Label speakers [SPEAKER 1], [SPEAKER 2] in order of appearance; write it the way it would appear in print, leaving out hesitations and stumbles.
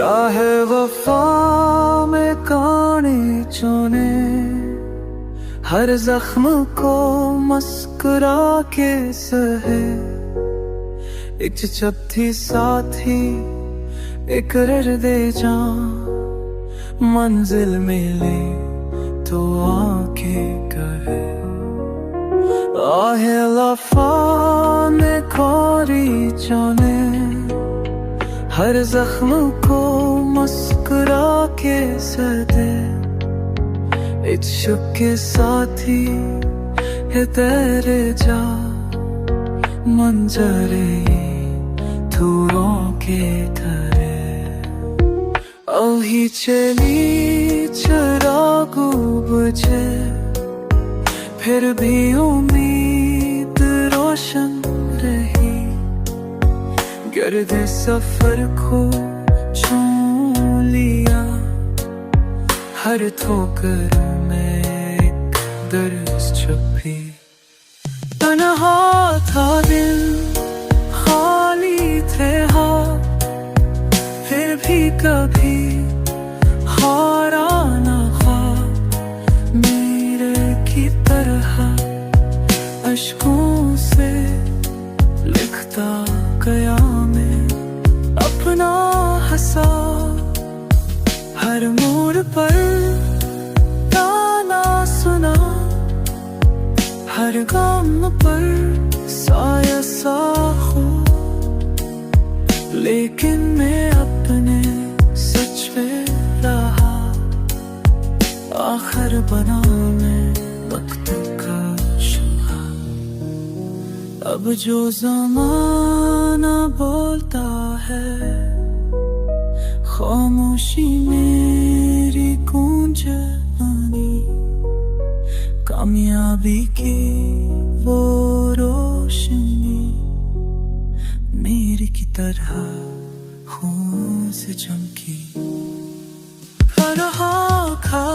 [SPEAKER 1] क्या है वफा में काने चुने, हर जख्म को मुस्कुरा के सहे। एक चपथी साथी इकरार दे जा, मंजिल मिले तो आके कहे। आहे लफा ने खोरी जाने, हर जख्म को मुस्कुरा के सदे। इश्क के साथी है तेरे जा, मंजरे धुओं के धरे। अभी चली चिराग बुझे, फिर भी उम्मीद रोशन रही। गर्द सफर को छू लिया, हर ठोकर में एक दर्द छुपी। तन्हा था दिल, खाली थे हाथ, फिर भी कभी हारा ना ख्वाब। मेरे की तरह अश्कों से लिखता गया मैं अपना हिसाब। हर मोड़ पर ताना सुना, हर गम पर साया सा हो। लेकिन मैं अपने सच पे रहा, आखिर बना मैं वक्त का शुहा। अब जो ज़माना बोलता है, खामोशी मेरी गूंज बनी। कामयाबी की वो रोशनी मेरी की तरह खून से चमकी। फरहा खा